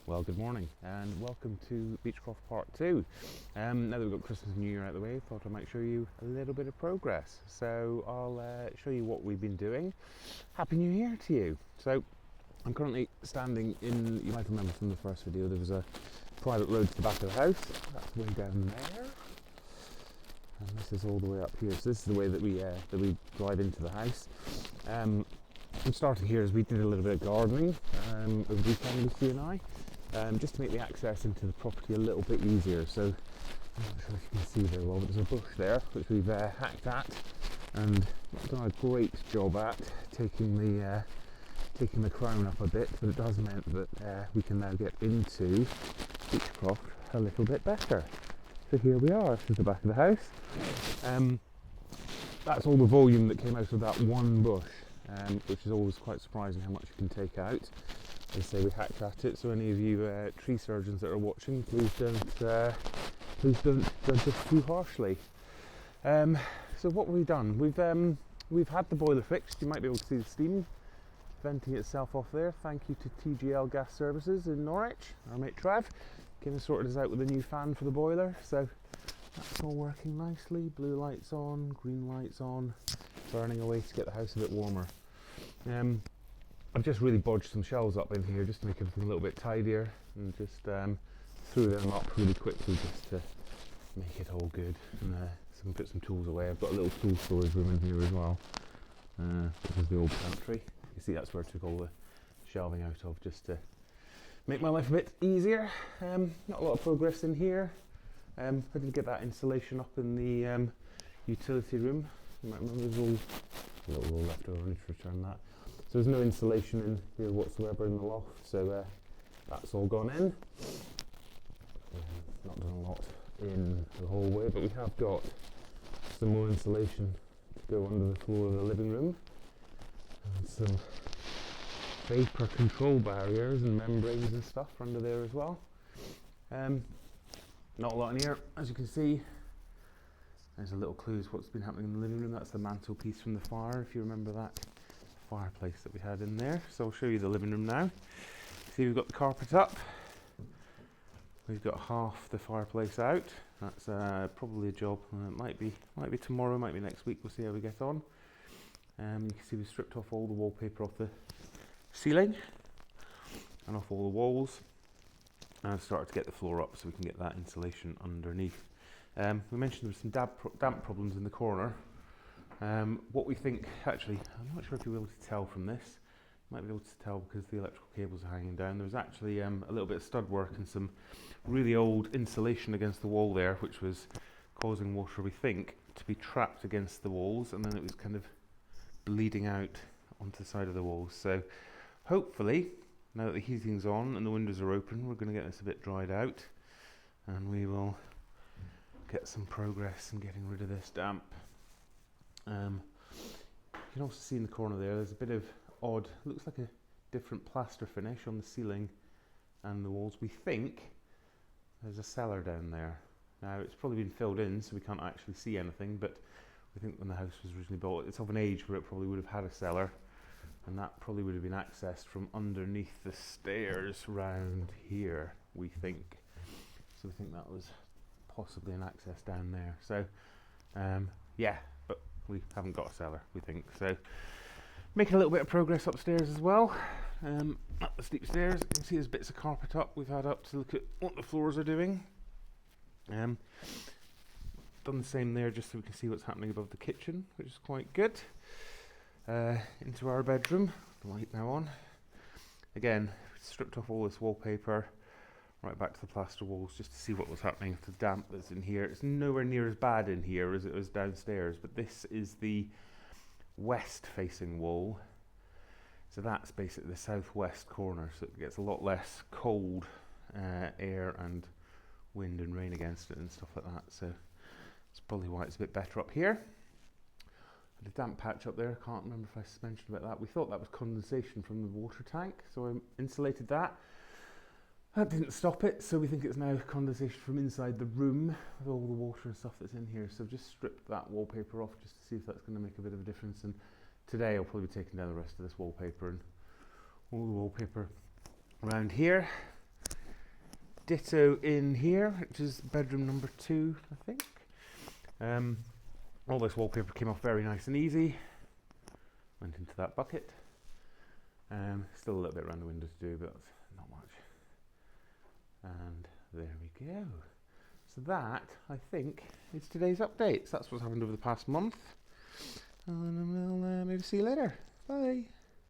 Well, good morning and welcome to Beechcroft Part 2. Now that we've got Christmas and New Year out of the way, I thought I might show you a little bit of progress. So I'll show you what we've been doing. Happy New Year to you. So I'm currently standing in, you might remember from the first video, there was a private road to the back of the house. That's way down there. And this is all the way up here. So this is the way that we drive into the house. I'm starting here as we did a little bit of gardening over the weekend, Lucy and I. Just to make the access into the property a little bit easier. So I'm not sure if you can see very well, but there's a bush there which we've hacked at and done a great job at taking the crown up a bit, but it does mean that we can now get into Beechcroft a little bit better. So here we are, this is the back of the house. That's all the volume that came out of that one bush, which is always quite surprising how much you can take out. As I say, we hacked at it, so any of you tree surgeons that are watching, please don't judge us too harshly. So what have we done? We've had the boiler fixed. You might be able to see the steam venting itself off there. Thank you to TGL Gas Services in Norwich, our mate Trav, getting sorted us out with a new fan for the boiler. So that's all working nicely. Blue lights on, green lights on, burning away to get the house a bit warmer. I've just really bodged some shelves up in here just to make everything a little bit tidier, and just threw them up really quickly just to make it all good. And so I can put some tools away. I've got a little tool storage room in here as well. This is the old pantry. You see, that's where I took all the shelving out of, just to make my life a bit easier. Not a lot of progress in here. I did get that insulation up in the utility room. You might remember there's a little roll left over. I need to return that. So there's no insulation in here whatsoever in the loft, so that's all gone in. Not done a lot in the hallway, but we have got some more insulation to go under the floor of the living room, and some vapor control barriers and membranes and stuff under there as well. Not a lot in here, as you can see. There's a little clue to what's been happening in the living room. That's the mantelpiece from the fire, if you remember that fireplace that we had in there. So I'll show you the living room now. See, we've got the carpet up. We've got half the fireplace out. That's probably a job. It might be tomorrow, might be next week. We'll see how we get on. You can see we've stripped off all the wallpaper off the ceiling and off all the walls. And I've started to get the floor up so we can get that insulation underneath. We mentioned there were some damp problems in the corner. What we think, actually, I'm not sure if you'll be able to tell from this. You might be able to tell because the electrical cables are hanging down. There's actually a little bit of stud work and some really old insulation against the wall there, which was causing water, we think, to be trapped against the walls, and then it was kind of bleeding out onto the side of the walls. So hopefully, now that the heating's on and the windows are open, we're going to get this a bit dried out, and we will get some progress in getting rid of this damp. You can also see in the corner there's a bit of odd, looks like a different plaster finish on the ceiling and the walls. We think there's a cellar down there. Now it's probably been filled in so we can't actually see anything, but we think when the house was originally built, it's of an age where it probably would have had a cellar, and that probably would have been accessed from underneath the stairs round here, we think. So we think that was possibly an access down there. So yeah, but we haven't got a cellar, we think. So making a little bit of progress upstairs as well. Up the steep stairs, you can see there's bits of carpet up we've had up to look at what the floors are doing. Done the same there just so we can see what's happening above the kitchen, which is quite good. Into our bedroom, the light now on. Again, stripped off all this wallpaper, right back to the plaster walls just to see what was happening with the damp that's in here. It's nowhere near as bad in here as it was downstairs, but this is the west facing wall. So that's basically the southwest corner, so it gets a lot less cold air and wind and rain against it and stuff like that. So that's probably why it's a bit better up here. The damp patch up there, I can't remember if I mentioned about that. We thought that was condensation from the water tank, so I insulated that. That didn't stop it, so we think it's now condensation from inside the room with all the water and stuff that's in here. So I've just stripped that wallpaper off just to see if that's going to make a bit of a difference. And today I'll probably be taking down the rest of this wallpaper and all the wallpaper around here. ditto in here, which is bedroom number 2, I think. All this wallpaper came off very nice and easy. Went into that bucket. Still a little bit around the window to do, but not much. And there we go. So that, I think, is today's update. So that's what's happened over the past month. And we'll maybe see you later. Bye.